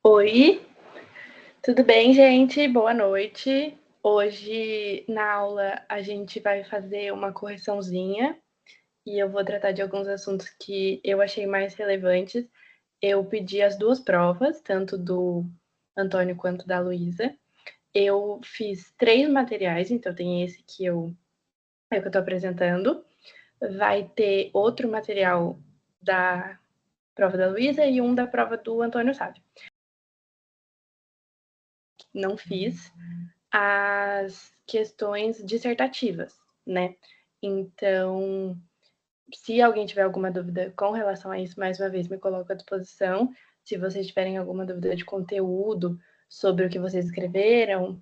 Oi, tudo bem, gente? Boa noite. Hoje, na aula, a gente vai fazer uma correçãozinha e eu vou tratar de alguns assuntos que eu achei mais relevantes. Eu pedi as duas provas, tanto do Antônio quanto da Luísa. Eu fiz 3 materiais, então tem esse que eu estou apresentando. Vai ter outro material da prova da Luísa e um da prova do Antônio Sávio. Não fiz as questões dissertativas, né? Então, se alguém tiver alguma dúvida com relação a isso, mais uma vez, me coloco à disposição. Se vocês tiverem alguma dúvida de conteúdo sobre o que vocês escreveram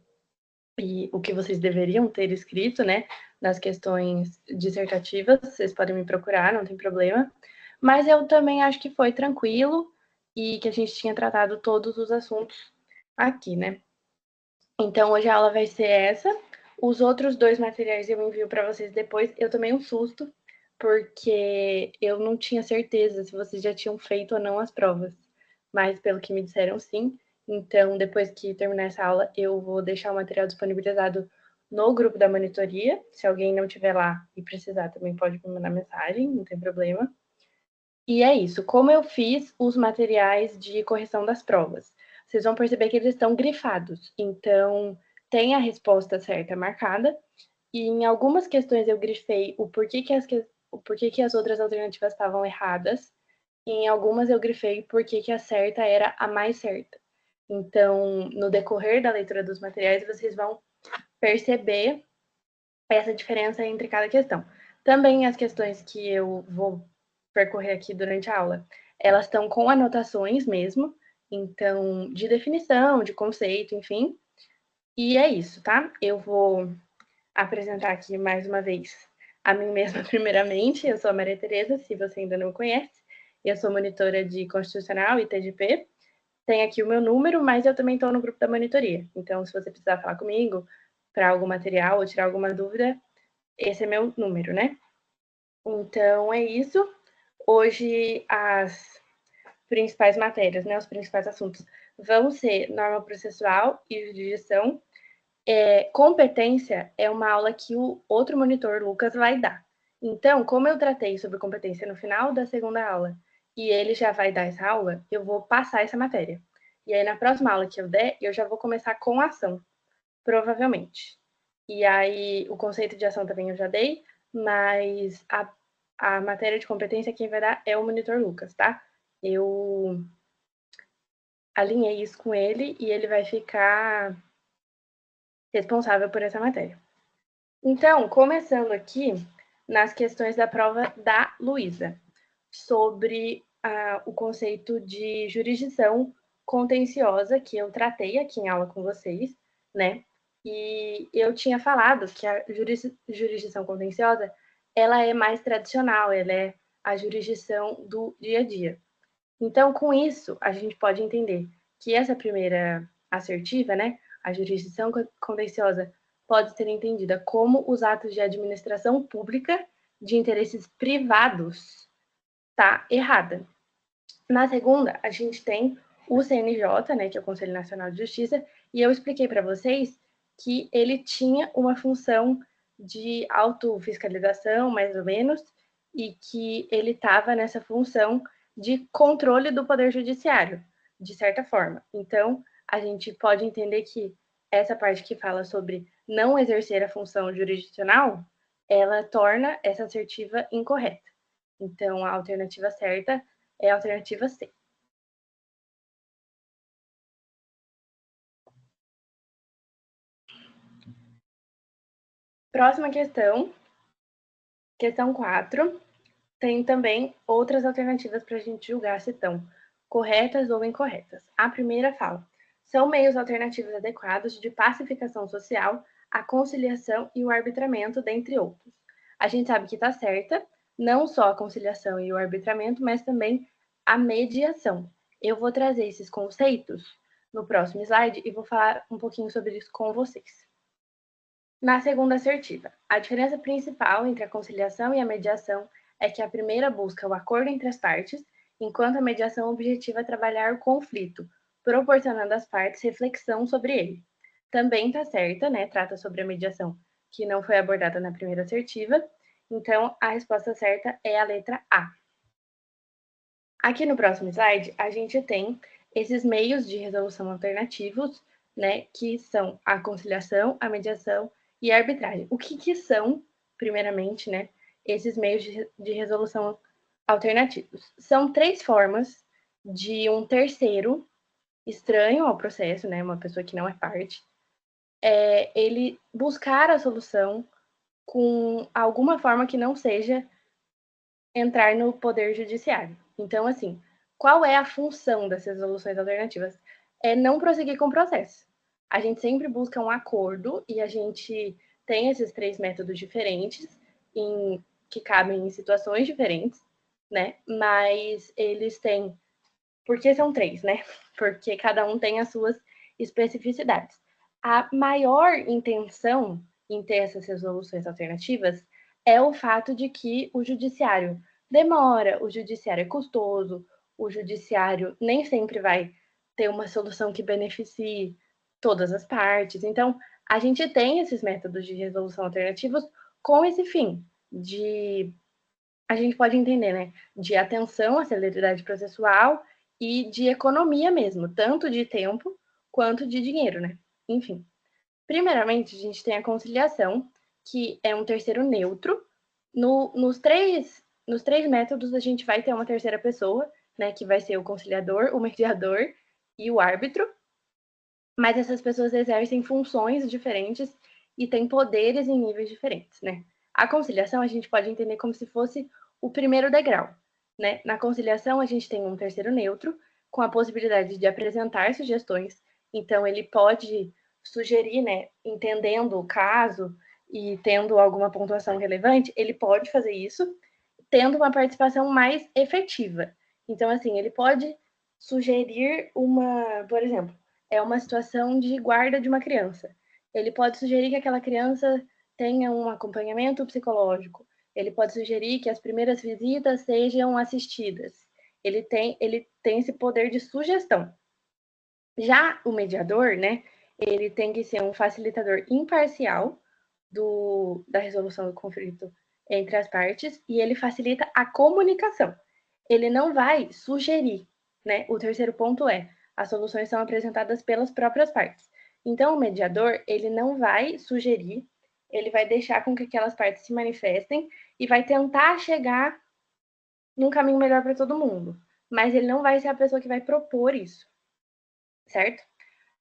e o que vocês deveriam ter escrito, né, nas questões dissertativas, vocês podem me procurar, não tem problema. Mas eu também acho que foi tranquilo e que a gente tinha tratado todos os assuntos aqui, né? Então, hoje a aula vai ser essa. Os outros 2 materiais eu envio para vocês depois. Eu tomei um susto, porque eu não tinha certeza se vocês já tinham feito ou não as provas. Mas, pelo que me disseram, sim. Então, depois que terminar essa aula, eu vou deixar o material disponibilizado no grupo da monitoria. Se alguém não estiver lá e precisar, também pode me mandar mensagem, não tem problema. E é isso. Como eu fiz os materiais de correção das provas? Vocês vão perceber que eles estão grifados. Então, tem a resposta certa marcada. E em algumas questões eu grifei o porquê que as outras alternativas estavam erradas. E em algumas eu grifei porque que a certa era a mais certa. Então, no decorrer da leitura dos materiais, vocês vão perceber essa diferença entre cada questão. Também as questões que eu vou percorrer aqui durante a aula, elas estão com anotações mesmo, então, de definição, de conceito, enfim. E é isso, tá? Eu vou apresentar aqui mais uma vez a mim mesma, primeiramente. Eu sou a Maria Tereza, se você ainda não conhece. Eu sou monitora de Constitucional e TGP. Tem aqui o meu número, mas eu também estou no grupo da monitoria. Então, se você precisar falar comigo para algum material ou tirar alguma dúvida, esse é meu número, né? Então, é isso. Hoje, as principais matérias, né, os principais assuntos vão ser norma processual e jurisdição. Competência é uma aula que o outro monitor, Lucas, vai dar. Então, como eu tratei sobre competência no final da segunda aula e ele já vai dar essa aula, eu vou passar essa matéria. E aí, na próxima aula que eu der, eu já vou começar com ação, provavelmente. E aí, o conceito de ação também eu já dei, mas a matéria de competência quem vai dar é o monitor Lucas, tá? Eu alinhei isso com ele e ele vai ficar responsável por essa matéria. Então, começando aqui nas questões da prova da Luísa, sobre o conceito de jurisdição contenciosa, que eu tratei aqui em aula com vocês, né? E eu tinha falado que a jurisdição contenciosa, ela é mais tradicional, ela é a jurisdição do dia a dia. Então, com isso, a gente pode entender que essa primeira assertiva, né, a jurisdição contenciosa, pode ser entendida como os atos de administração pública de interesses privados, tá errada. Na segunda, a gente tem o CNJ, né, que é o Conselho Nacional de Justiça, e eu expliquei para vocês que ele tinha uma função de autofiscalização, mais ou menos, e que ele estava nessa função de controle do Poder Judiciário, de certa forma. Então, a gente pode entender que essa parte que fala sobre não exercer a função jurisdicional, ela torna essa assertiva incorreta. Então, a alternativa certa é a alternativa C. Próxima questão, questão 4, tem também outras alternativas para a gente julgar se estão corretas ou incorretas. A primeira fala: são meios alternativos adequados de pacificação social, a conciliação e o arbitramento, dentre outros. A gente sabe que está certa, não só a conciliação e o arbitramento, mas também a mediação. Eu vou trazer esses conceitos no próximo slide e vou falar um pouquinho sobre isso com vocês. Na segunda assertiva, a diferença principal entre a conciliação e a mediação é que a primeira busca o acordo entre as partes, enquanto a mediação objetiva trabalhar o conflito, proporcionando às partes reflexão sobre ele. Também está certa, né? Trata sobre a mediação que não foi abordada na primeira assertiva. Então, a resposta certa é a letra A. Aqui no próximo slide, a gente tem esses meios de resolução alternativos, né, que são a conciliação, a mediação e a arbitragem. O que são, primeiramente, né, esses meios de resolução alternativos? São 3 formas de um terceiro estranho ao processo, né, uma pessoa que não é parte, ele buscar a solução com alguma forma que não seja entrar no poder judiciário. Então, assim, qual é a função dessas resoluções alternativas? É não prosseguir com o processo. A gente sempre busca um acordo e a gente tem esses 3 métodos diferentes que cabem em situações diferentes, né? Mas eles têm. Por que são 3, né? Porque cada um tem as suas especificidades. A maior intenção em ter essas resoluções alternativas é o fato de que o judiciário demora, o judiciário é custoso, o judiciário nem sempre vai ter uma solução que beneficie todas as partes. Então, a gente tem esses métodos de resolução alternativos com esse fim de a gente pode entender, né, de atenção à celeridade processual e de economia mesmo, tanto de tempo quanto de dinheiro, né? Enfim. Primeiramente, a gente tem a conciliação, que é um terceiro neutro. Nos três métodos, a gente vai ter uma terceira pessoa, né, que vai ser o conciliador, o mediador e o árbitro. Mas essas pessoas exercem funções diferentes e têm poderes em níveis diferentes, né? A conciliação a gente pode entender como se fosse o primeiro degrau, né? Na conciliação a gente tem um terceiro neutro com a possibilidade de apresentar sugestões. Então ele pode sugerir, né, entendendo o caso e tendo alguma pontuação relevante, ele pode fazer isso, tendo uma participação mais efetiva. Então assim, ele pode sugerir por exemplo, é uma situação de guarda de uma criança. Ele pode sugerir que aquela criança tenha um acompanhamento psicológico. Ele pode sugerir que as primeiras visitas sejam assistidas. Ele tem esse poder de sugestão. Já o mediador, né, ele tem que ser um facilitador imparcial da resolução do conflito entre as partes e ele facilita a comunicação. Ele não vai sugerir, né? O terceiro ponto é as soluções são apresentadas pelas próprias partes. Então, o mediador, ele não vai sugerir, ele vai deixar com que aquelas partes se manifestem e vai tentar chegar num caminho melhor para todo mundo. Mas ele não vai ser a pessoa que vai propor isso, certo?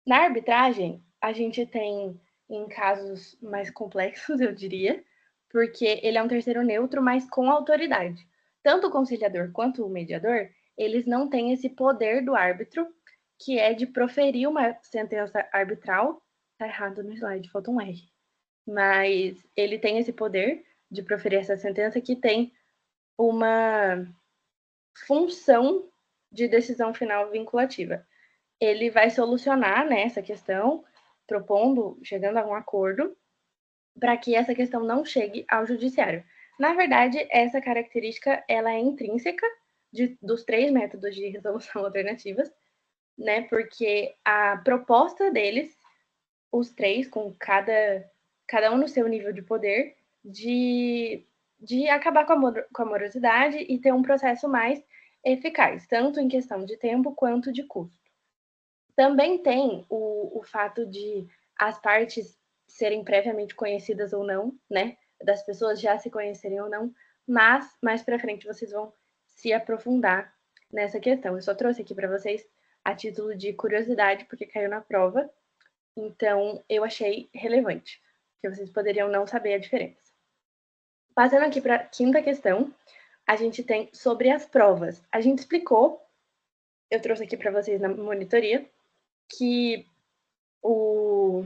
Na arbitragem, a gente tem em casos mais complexos, eu diria, porque ele é um terceiro neutro, mas com autoridade. Tanto o conciliador quanto o mediador, eles não têm esse poder do árbitro, que é de proferir uma sentença arbitral. Tá errado no slide, falta um R. Mas ele tem esse poder de proferir essa sentença que tem uma função de decisão final vinculativa. Ele vai solucionar, né, essa questão, chegando a um acordo, para que essa questão não chegue ao judiciário. Na verdade, essa característica ela é intrínseca dos 3 métodos de resolução alternativas, né, porque a proposta deles, os 3, com cada um no seu nível de poder, de acabar com a morosidade e ter um processo mais eficaz, tanto em questão de tempo quanto de custo. Também tem o fato de as partes serem previamente conhecidas ou não, né? Das pessoas já se conhecerem ou não, mas mais para frente vocês vão se aprofundar nessa questão. Eu só trouxe aqui para vocês a título de curiosidade, porque caiu na prova, então eu achei relevante, que vocês poderiam não saber a diferença. Passando aqui para a quinta questão, a gente tem sobre as provas. A gente explicou, eu trouxe aqui para vocês na monitoria, que o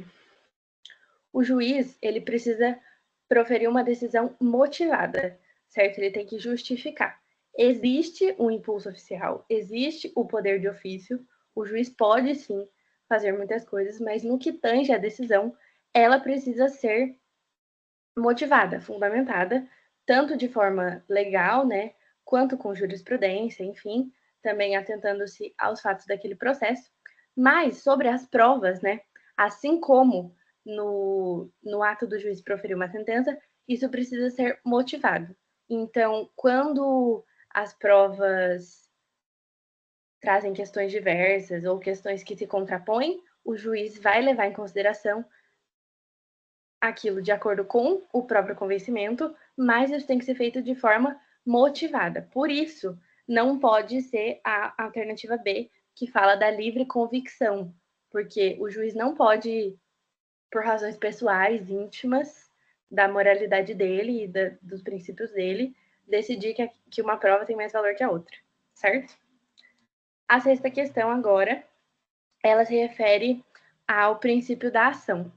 juiz ele precisa proferir uma decisão motivada, certo? Ele tem que justificar. Existe um impulso oficial, existe o poder de ofício, o juiz pode sim fazer muitas coisas, mas no que tange a decisão, ela precisa ser motivada, fundamentada, tanto de forma legal, né, quanto com jurisprudência, enfim, também atentando-se aos fatos daquele processo, Mas sobre as provas, né? Assim como no ato do juiz proferir uma sentença, isso precisa ser motivado. Então, quando as provas trazem questões diversas ou questões que se contrapõem, o juiz vai levar em consideração aquilo de acordo com o próprio convencimento, mas isso tem que ser feito de forma motivada. Por isso, não pode ser a alternativa B, que fala da livre convicção, porque o juiz não pode, por razões pessoais, íntimas, da moralidade dele e dos princípios dele, decidir que uma prova tem mais valor que a outra, certo? A sexta questão agora, ela se refere ao princípio da ação.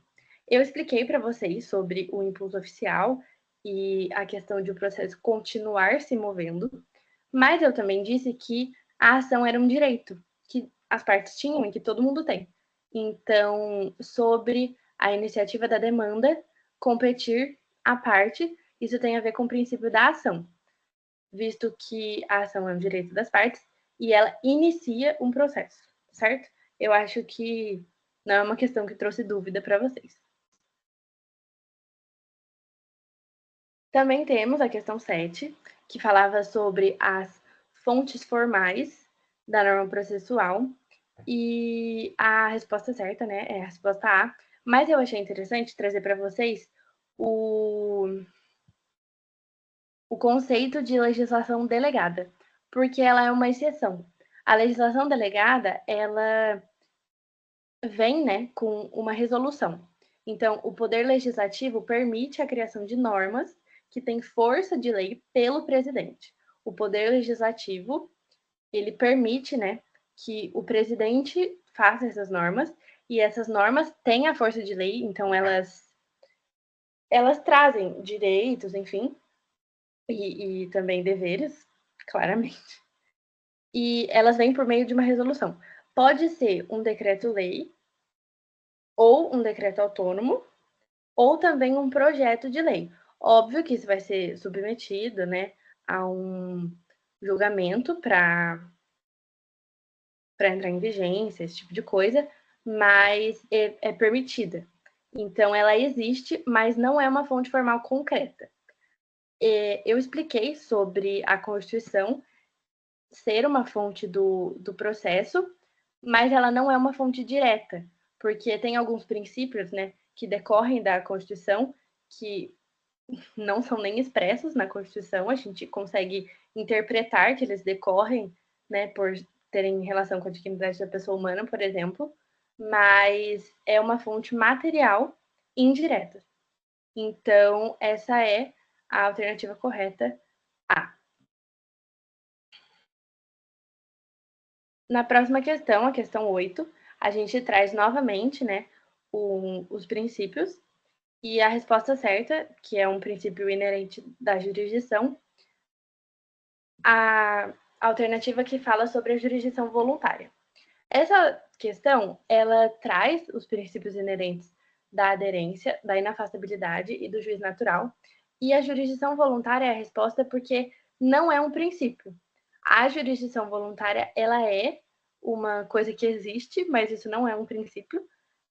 Eu expliquei para vocês sobre o impulso oficial e a questão de o processo continuar se movendo, mas eu também disse que a ação era um direito que as partes tinham e que todo mundo tem. Então, sobre a iniciativa da demanda competir à parte, isso tem a ver com o princípio da ação, visto que a ação é um direito das partes e ela inicia um processo, certo? Eu acho que não é uma questão que trouxe dúvida para vocês. Também temos a questão 7, que falava sobre as fontes formais da norma processual, e a resposta certa, né, é a resposta A, mas eu achei interessante trazer para vocês o conceito de legislação delegada, porque ela é uma exceção. A legislação delegada, ela vem, né, com uma resolução. Então, o poder legislativo permite a criação de normas que têm força de lei pelo presidente. O poder legislativo, ele permite, né, que o presidente faça essas normas e essas normas têm a força de lei, então elas trazem direitos, enfim, e também deveres, claramente. E elas vêm por meio de uma resolução. Pode ser um decreto-lei ou um decreto autônomo, ou também um projeto de lei. Óbvio que isso vai ser submetido, né, a um julgamento para entrar em vigência, esse tipo de coisa, mas é permitida. Então, ela existe, mas não é uma fonte formal concreta. Eu expliquei sobre a Constituição ser uma fonte do processo, mas ela não é uma fonte direta, porque tem alguns princípios, né, que decorrem da Constituição que não são nem expressos na Constituição, a gente consegue interpretar que eles decorrem, né, por terem relação com a dignidade da pessoa humana, por exemplo, mas é uma fonte material indireta. Então, essa é a alternativa correta A. Na próxima questão, a questão 8, a gente traz novamente, né, os princípios e a resposta certa, que é um princípio inerente da jurisdição, a alternativa que fala sobre a jurisdição voluntária. Essa questão, ela traz os princípios inerentes da aderência, da inafastabilidade e do juiz natural, e a jurisdição voluntária é a resposta porque não é um princípio. A jurisdição voluntária, ela é uma coisa que existe, mas isso não é um princípio.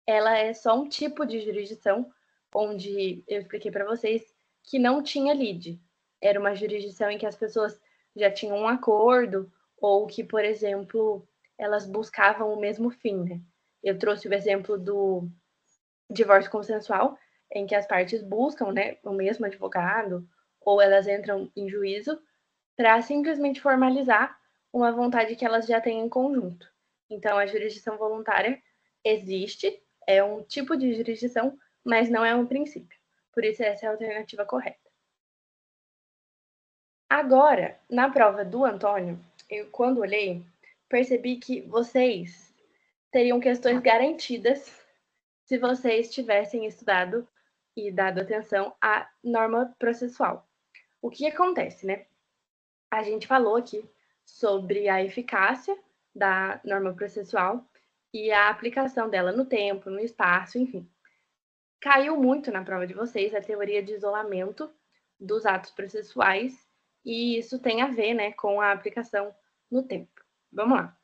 Ela é só um tipo de jurisdição, onde eu expliquei para vocês que não tinha lide. Era uma jurisdição em que as pessoas já tinham um acordo, ou que, por exemplo, elas buscavam o mesmo fim, né? Eu trouxe o exemplo do divórcio consensual, em que as partes buscam, né, o mesmo advogado, ou elas entram em juízo para simplesmente formalizar uma vontade que elas já têm em conjunto. Então, a jurisdição voluntária existe, é um tipo de jurisdição, mas não é um princípio. Por isso, essa é a alternativa correta. Agora, na prova do Antônio, eu, quando olhei, percebi que vocês teriam questões garantidas se vocês tivessem estudado e dado atenção à norma processual. O que acontece, né? A gente falou aqui sobre a eficácia da norma processual e a aplicação dela no tempo, no espaço, enfim. Caiu muito na prova de vocês a teoria de isolamento dos atos processuais e isso tem a ver, né, com a aplicação no tempo. Vamos lá.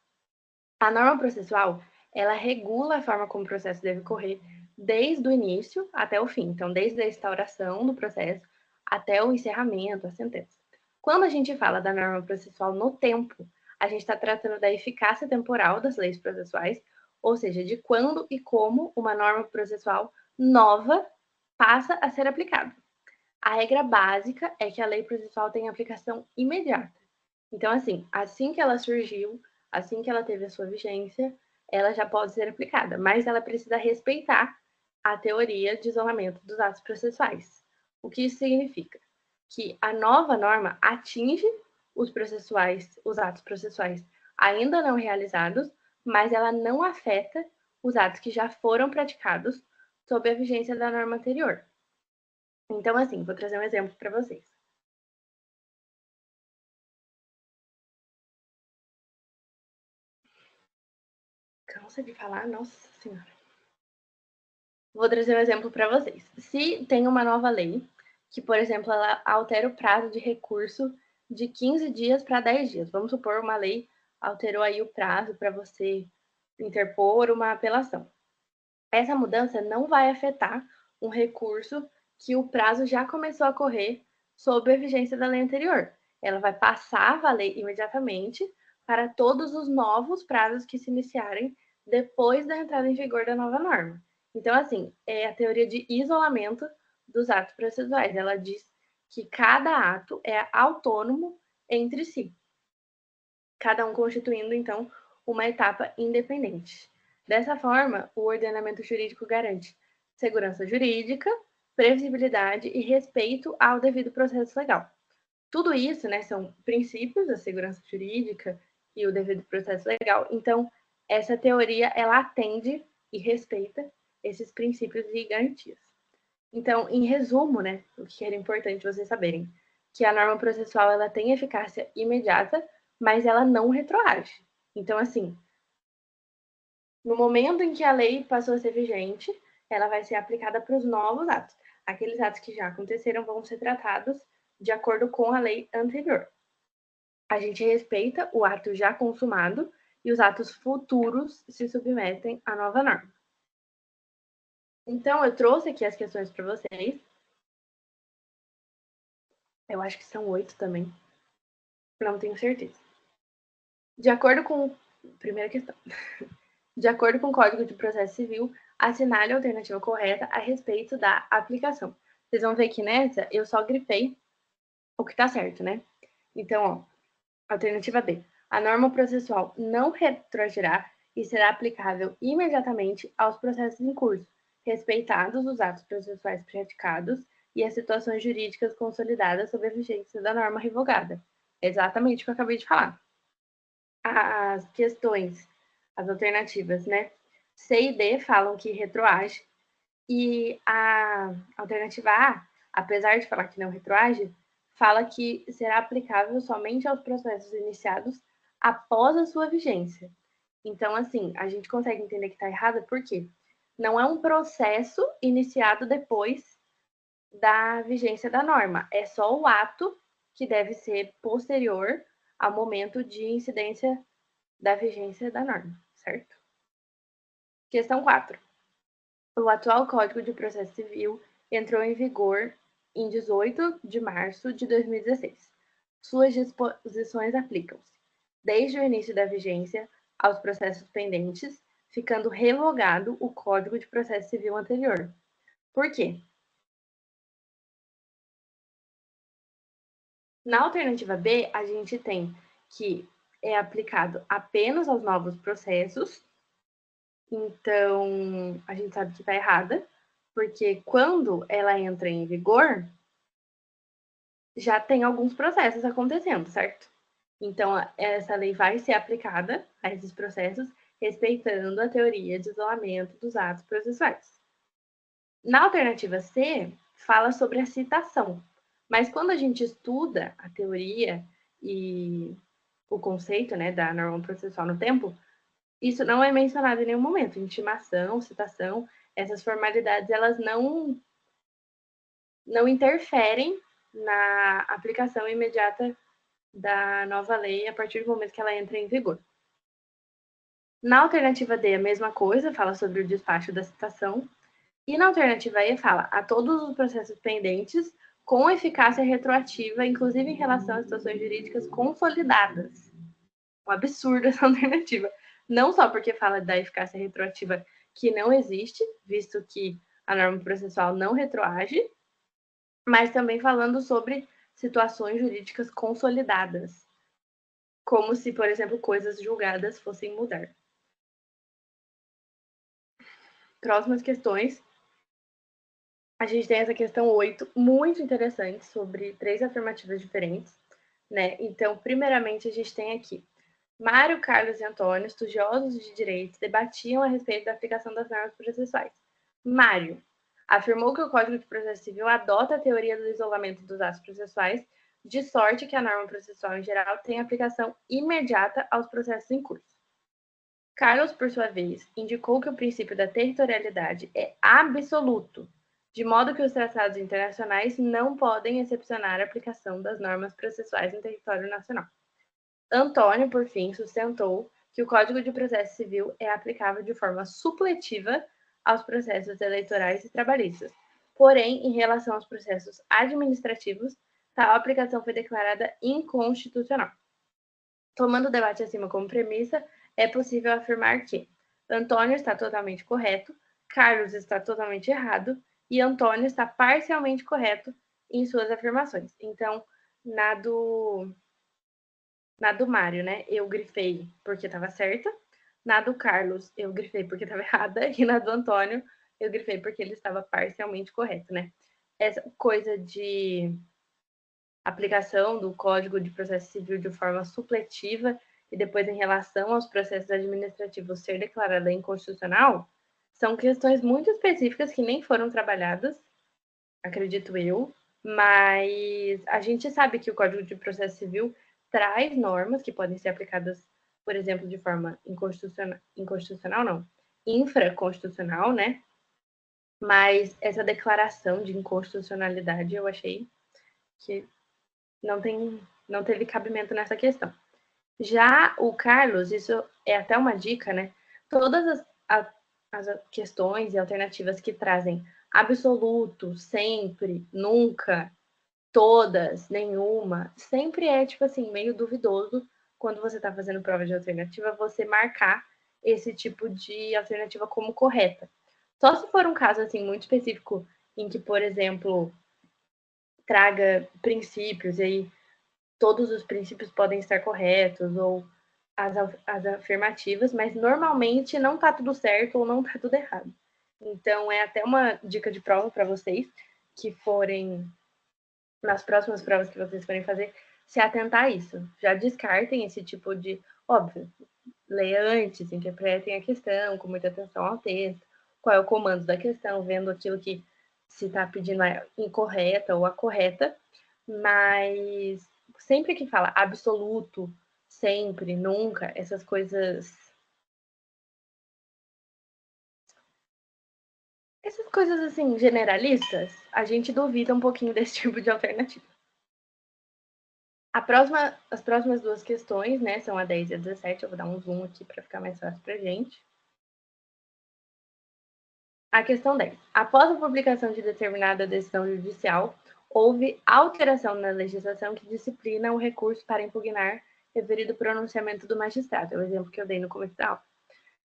A norma processual, ela regula a forma como o processo deve correr desde o início até o fim. Então, desde a instauração do processo até o encerramento, a sentença. Quando a gente fala da norma processual no tempo, a gente está tratando da eficácia temporal das leis processuais, ou seja, de quando e como uma norma processual nova passa a ser aplicada. A regra básica é que a lei processual tem aplicação imediata. Então, assim que ela surgiu, assim que ela teve a sua vigência, ela já pode ser aplicada, mas ela precisa respeitar a teoria de isolamento dos atos processuais. O que isso significa? Que a nova norma atinge os atos processuais ainda não realizados, mas ela não afeta os atos que já foram praticados sob a vigência da norma anterior. Então, vou trazer um exemplo para vocês. Cansa de falar? Nossa Senhora. Vou trazer um exemplo para vocês. Se tem uma nova lei, que, por exemplo, ela altera o prazo de recurso de 15 dias para 10 dias. Vamos supor uma lei alterou aí o prazo para você interpor uma apelação. Essa mudança não vai afetar um recurso que o prazo já começou a correr sob a vigência da lei anterior. Ela vai passar a valer imediatamente para todos os novos prazos que se iniciarem depois da entrada em vigor da nova norma. Então, é a teoria de isolamento dos atos processuais. Ela diz que cada ato é autônomo entre si, cada um constituindo, então, uma etapa independente. Dessa forma, o ordenamento jurídico garante segurança jurídica, previsibilidade e respeito ao devido processo legal. Tudo isso, são princípios da segurança jurídica e o devido processo legal. Então, essa teoria, ela atende e respeita esses princípios e garantias. Então, em resumo, o que era importante vocês saberem, que a norma processual, ela tem eficácia imediata, mas ela não retroage. Então, no momento em que a lei passou a ser vigente, ela vai ser aplicada para os novos atos. Aqueles atos que já aconteceram vão ser tratados de acordo com a lei anterior. A gente respeita o ato já consumado e os atos futuros se submetem à nova norma. Então, eu trouxe aqui as questões para vocês. Eu acho que são 8 também. Não tenho certeza. De acordo com... Primeira questão. De acordo com o Código de Processo Civil, assinale a alternativa correta a respeito da aplicação. Vocês vão ver que nessa eu só grifei o que tá certo, né? Então, alternativa B. A norma processual não retroagirá e será aplicável imediatamente aos processos em curso, respeitados os atos processuais praticados e as situações jurídicas consolidadas sob a vigência da norma revogada. Exatamente o que eu acabei de falar. As questões, as alternativas, C e D falam que retroage, e a alternativa A, apesar de falar que não retroage, fala que será aplicável somente aos processos iniciados após a sua vigência. Então, a gente consegue entender que está errada porque não é um processo iniciado depois da vigência da norma, é só o ato que deve ser posterior ao momento de incidência da vigência da norma, certo? Questão 4. O atual Código de Processo Civil entrou em vigor em 18 de março de 2016. Suas disposições aplicam-se, desde o início da vigência, aos processos pendentes, ficando revogado o Código de Processo Civil anterior. Por quê? Na alternativa B, a gente tem que é aplicado apenas aos novos processos. Então, a gente sabe que está errada, porque quando ela entra em vigor, já tem alguns processos acontecendo, certo? Então, essa lei vai ser aplicada a esses processos, respeitando a teoria de isolamento dos atos processuais. Na alternativa C, fala sobre a citação, mas quando a gente estuda a teoria e o conceito, da norma processual no tempo, isso não é mencionado em nenhum momento. Intimação, citação, essas formalidades, elas não interferem na aplicação imediata da nova lei a partir do momento que ela entra em vigor. Na alternativa D, a mesma coisa, fala sobre o despacho da citação. E na alternativa E, fala a todos os processos pendentes com eficácia retroativa, inclusive em relação às situações jurídicas consolidadas. Um absurdo essa alternativa. Não só porque fala da eficácia retroativa que não existe, visto que a norma processual não retroage, mas também falando sobre situações jurídicas consolidadas, como se, por exemplo, coisas julgadas fossem mudar. Próximas questões. A gente tem essa questão 8, muito interessante, sobre 3 afirmativas diferentes, né? Então, primeiramente, a gente tem aqui Mário, Carlos e Antônio, estudiosos de direito, debatiam a respeito da aplicação das normas processuais. Mário afirmou que o Código de Processo Civil adota a teoria do isolamento dos atos processuais, de sorte que a norma processual em geral tem aplicação imediata aos processos em curso. Carlos, por sua vez, indicou que o princípio da territorialidade é absoluto, de modo que os tratados internacionais não podem excepcionar a aplicação das normas processuais no território nacional. Antônio, por fim, sustentou que o Código de Processo Civil é aplicável de forma supletiva aos processos eleitorais e trabalhistas. Porém, em relação aos processos administrativos, tal aplicação foi declarada inconstitucional. Tomando o debate acima como premissa, é possível afirmar que Antônio está totalmente correto, Carlos está totalmente errado e Antônio está parcialmente correto em suas afirmações. Então, na do Mário, né, eu grifei porque estava certa. Na do Carlos, eu grifei porque estava errada. E na do Antônio, eu grifei porque ele estava parcialmente correto, né? Essa coisa de aplicação do Código de Processo Civil de forma supletiva e depois em relação aos processos administrativos ser declarada inconstitucional, são questões muito específicas que nem foram trabalhadas, acredito eu, mas a gente sabe que o Código de Processo Civil traz normas que podem ser aplicadas, por exemplo, de forma inconstitucional não, infraconstitucional, né? Mas essa declaração de inconstitucionalidade eu achei que não teve cabimento nessa questão. Já o Carlos, isso é até uma dica, né? Todas as questões e alternativas que trazem absoluto, sempre, nunca, todas, nenhuma, sempre é, tipo assim, meio duvidoso quando você está fazendo prova de alternativa, você marcar esse tipo de alternativa como correta. Só se for um caso, assim, muito específico, em que, por exemplo, traga princípios, e aí todos os princípios podem estar corretos, ou as afirmativas, mas normalmente não está tudo certo ou não está tudo errado. Então, é até uma dica de prova para vocês que forem nas próximas provas que vocês forem fazer, se atentar a isso. Já descartem esse tipo de. Óbvio, leia antes, interpretem a questão com muita atenção ao texto, qual é o comando da questão, vendo aquilo que se está pedindo é incorreta ou a correta, mas sempre que fala absoluto, sempre, nunca, essas coisas. Essas coisas assim, generalistas, a gente duvida um pouquinho desse tipo de alternativa. As próximas duas questões, né, são a 10 e a 17. Eu vou dar um zoom aqui para ficar mais fácil para a gente. A questão 10. Após a publicação de determinada decisão judicial, houve alteração na legislação que disciplina o recurso para impugnar referido pronunciamento do magistrado. É o exemplo que eu dei no começo da aula.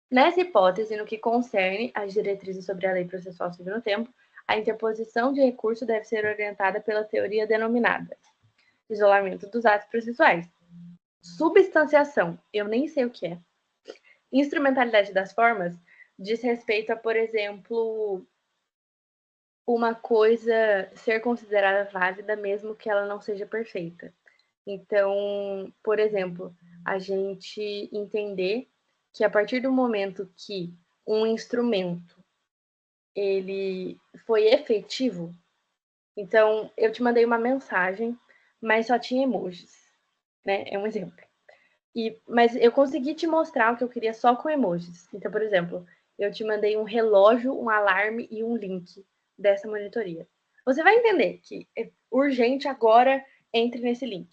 Nessa hipótese, no que concerne às diretrizes sobre a lei processual civil no tempo, a interposição de recurso deve ser orientada pela teoria denominada isolamento dos atos processuais. Substanciação, eu nem sei o que é. Instrumentalidade das formas diz respeito a, por exemplo, uma coisa ser considerada válida mesmo que ela não seja perfeita. Então, por exemplo, a gente entender que a partir do momento que um instrumento ele foi efetivo, então eu te mandei uma mensagem, mas só tinha emojis, né? É um exemplo. Mas eu consegui te mostrar o que eu queria só com emojis. Então, por exemplo, eu te mandei um relógio, um alarme e um link dessa monitoria. Você vai entender que é urgente agora, entre nesse link.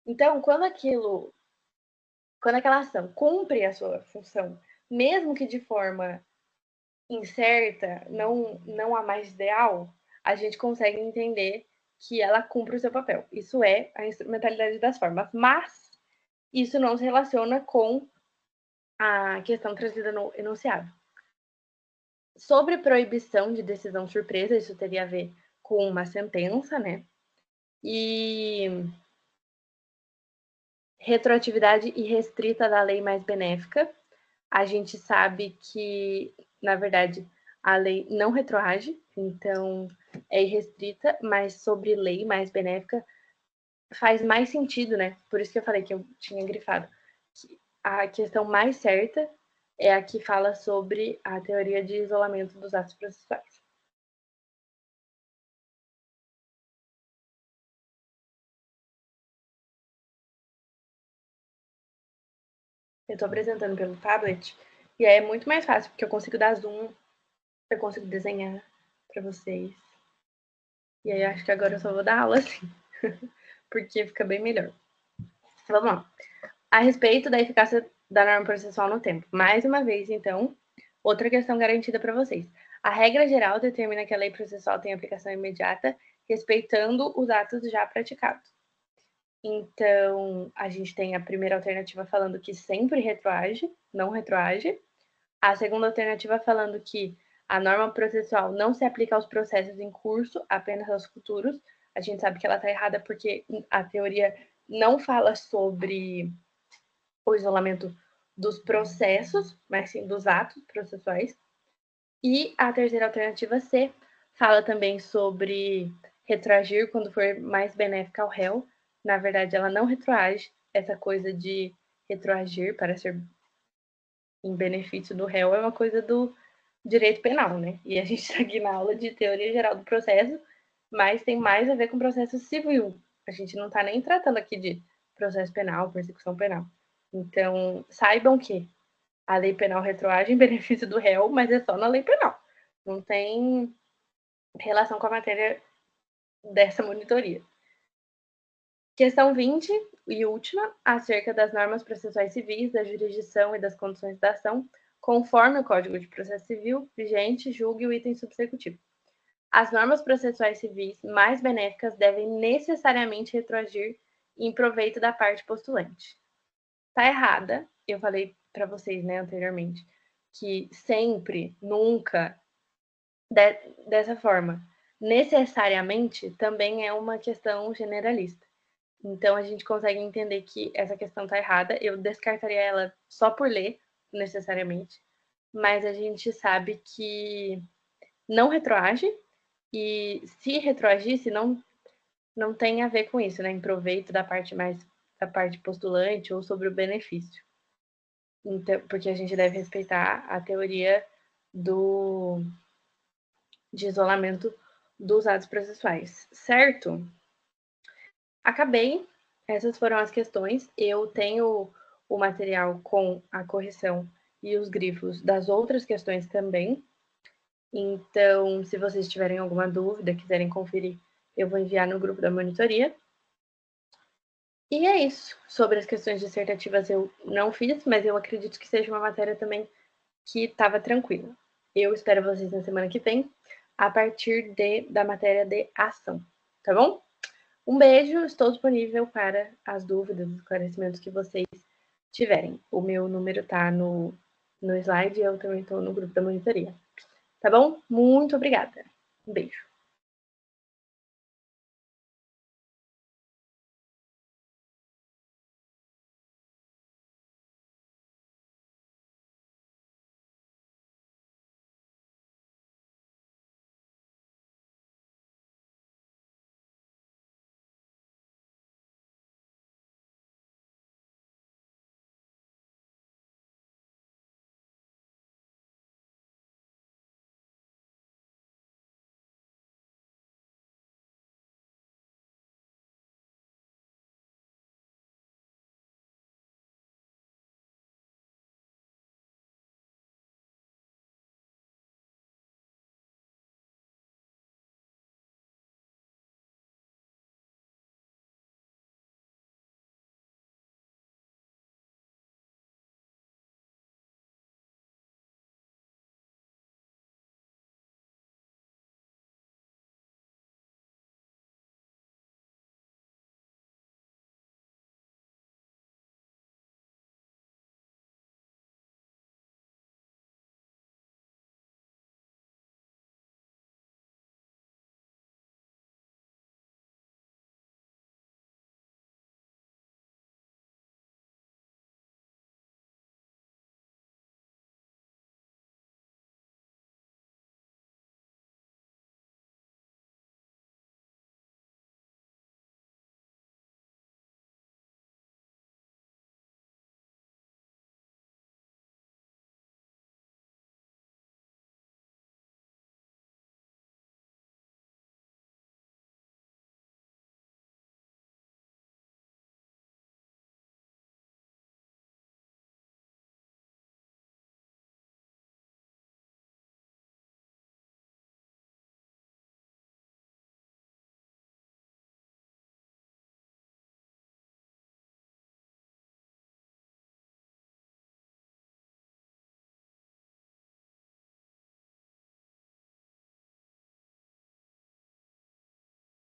Então, quando aquilo Quando aquela ação cumpre a sua função, mesmo que de forma incerta, não a mais ideal, a gente consegue entender que ela cumpre o seu papel. Isso é a instrumentalidade das formas, mas isso não se relaciona com a questão trazida no enunciado. Sobre proibição de decisão surpresa, isso teria a ver com uma sentença, né? E retroatividade irrestrita da lei mais benéfica. A gente sabe que, na verdade, a lei não retroage, então é irrestrita, mas sobre lei mais benéfica faz mais sentido, né? Por isso que eu falei que eu tinha grifado. A questão mais certa é a que fala sobre a teoria de isolamento dos atos processuais. Eu estou apresentando pelo tablet e aí é muito mais fácil, porque eu consigo dar zoom, eu consigo desenhar para vocês. E aí acho que agora eu só vou dar aula assim, porque fica bem melhor. Vamos lá. A respeito da eficácia da norma processual no tempo. Mais uma vez, então, outra questão garantida para vocês. A regra geral determina que a lei processual tem aplicação imediata, respeitando os atos já praticados. Então, a gente tem a primeira alternativa falando que sempre retroage, não retroage. A segunda alternativa falando que a norma processual não se aplica aos processos em curso, apenas aos futuros. A gente sabe que ela está errada porque a teoria não fala sobre o isolamento dos processos, mas sim dos atos processuais. E a terceira alternativa C fala também sobre retroagir quando for mais benéfica ao réu. Na verdade, ela não retroage, essa coisa de retroagir para ser em benefício do réu é uma coisa do direito penal, né? E a gente está aqui na aula de teoria geral do processo, mas tem mais a ver com processo civil. A gente não está nem tratando aqui de processo penal, persecução penal. Então, saibam que a lei penal retroage em benefício do réu, mas é só na lei penal. Não tem relação com a matéria dessa monitoria. Questão 20 e última, acerca das normas processuais civis, da jurisdição e das condições da ação, conforme o Código de Processo Civil vigente, julgue o item subsecutivo. As normas processuais civis mais benéficas devem necessariamente retroagir em proveito da parte postulante. Tá errada, eu falei para vocês, né, anteriormente, que sempre, nunca, dessa forma. Necessariamente também é uma questão generalista. Então a gente consegue entender que essa questão está errada. Eu descartaria ela só por ler, necessariamente. Mas a gente sabe que não retroage, e se retroagisse, não tem a ver com isso, né? Em proveito da parte mais da parte postulante ou sobre o benefício. Então, porque a gente deve respeitar a teoria de isolamento dos atos processuais, certo? Acabei. Essas foram as questões. Eu tenho o material com a correção e os grifos das outras questões também. Então, se vocês tiverem alguma dúvida, quiserem conferir, eu vou enviar no grupo da monitoria. E é isso. Sobre as questões dissertativas eu não fiz, mas eu acredito que seja uma matéria também que estava tranquila. Eu espero vocês na semana que vem, a partir da matéria de ação, tá bom? Um beijo, estou disponível para as dúvidas, os esclarecimentos que vocês tiverem. O meu número tá no slide e eu também estou no grupo da monitoria. Tá bom? Muito obrigada. Um beijo.